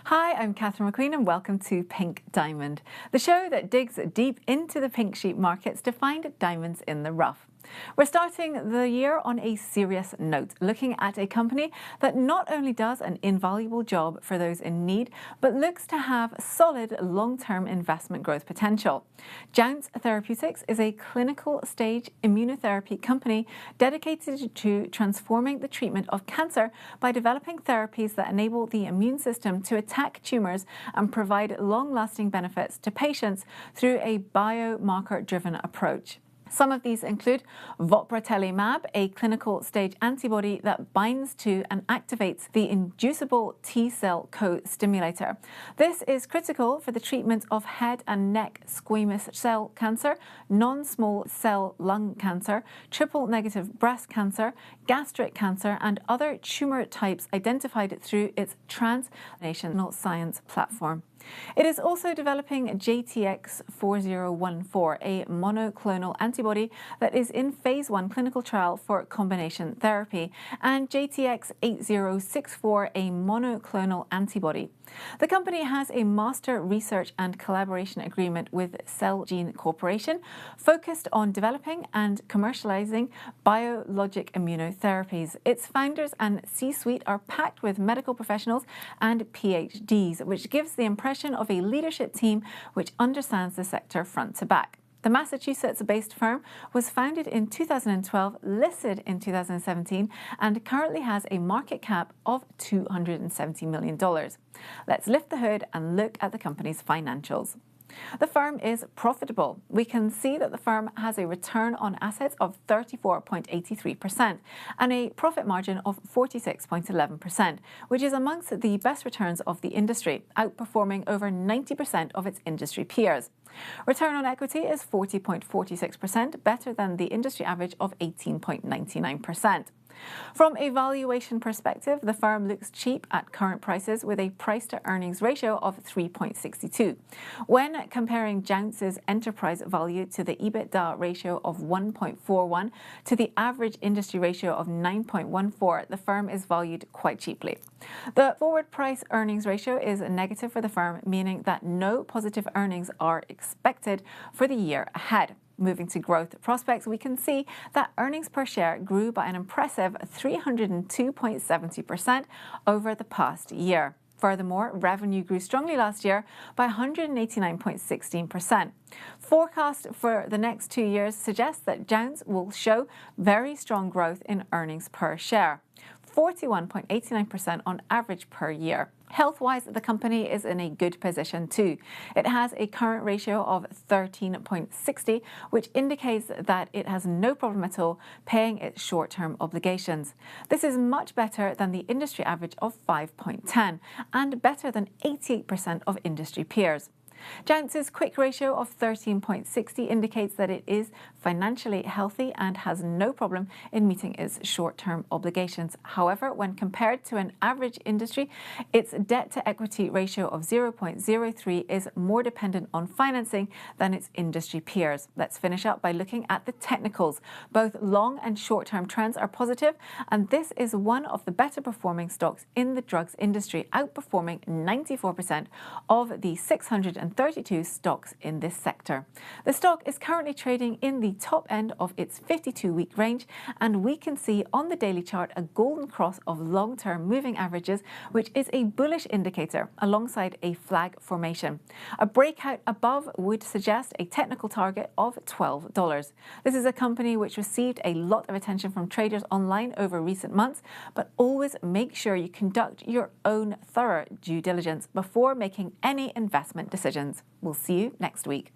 Hi, I'm Catherine McQueen and welcome to Pink Diamond, the show that digs deep into the pink sheep markets to find diamonds in the rough. We're starting the year on a serious note, looking at a company that not only does an invaluable job for those in need, but looks to have solid long-term investment growth potential. Jounce Therapeutics is a clinical stage immunotherapy company dedicated to transforming the treatment of cancer by developing therapies that enable the immune system to attack tumors and provide long-lasting benefits to patients through a biomarker-driven approach. Some of these include vopratelimab, a clinical stage antibody that binds to and activates the inducible T-cell co-stimulator. This is critical for the treatment of head and neck squamous cell cancer, non-small cell lung cancer, triple-negative breast cancer, gastric cancer, and other tumor types identified through its translational science platform. It is also developing JTX-4014, a monoclonal antibody that is in phase 1 clinical trial for combination therapy, and JTX-8064, a monoclonal antibody. The company has a master research and collaboration agreement with Celgene Corporation, focused on developing and commercializing biologic immunotherapies. Its founders and C-suite are packed with medical professionals and PhDs, which gives the impression of a leadership team which understands the sector front to back. The Massachusetts-based firm was founded in 2012, listed in 2017, and currently has a market cap of $270 million. Let's lift the hood and look at the company's financials. The firm is profitable. We can see that the firm has a return on assets of 34.83% and a profit margin of 46.11%, which is amongst the best returns of the industry, outperforming over 90% of its industry peers. Return on equity is 40.46%, better than the industry average of 18.99%. From a valuation perspective, the firm looks cheap at current prices with a price-to-earnings ratio of 3.62. When comparing Jounce's enterprise value to the EBITDA ratio of 1.41 to the average industry ratio of 9.14, the firm is valued quite cheaply. The forward price-earnings ratio is negative for the firm, meaning that no positive earnings are expected for the year ahead. Moving to growth prospects, we can see that earnings per share grew by an impressive 302.70% over the past year. Furthermore, revenue grew strongly last year by 189.16%. Forecast for the next 2 years suggests that Jounce will show very strong growth in earnings per share, 41.89% on average per year. Health-wise, the company is in a good position too. It has a current ratio of 13.60, which indicates that it has no problem at all paying its short-term obligations. This is much better than the industry average of 5.10 and better than 88% of industry peers. Jounce's quick ratio of 13.60 indicates that it is financially healthy and has no problem in meeting its short-term obligations. However, when compared to an average industry, its debt-to-equity ratio of 0.03 is more dependent on financing than its industry peers. Let's finish up by looking at the technicals. Both long and short-term trends are positive, and this is one of the better performing stocks in the drugs industry, outperforming 94% of the 632 stocks in this sector. The stock is currently trading in the top end of its 52-week range, and we can see on the daily chart a golden cross of long-term moving averages, which is a bullish indicator alongside a flag formation. A breakout above would suggest a technical target of $12. This is a company which received a lot of attention from traders online over recent months, but always make sure you conduct your own thorough due diligence before making any investment decisions. We'll see you next week.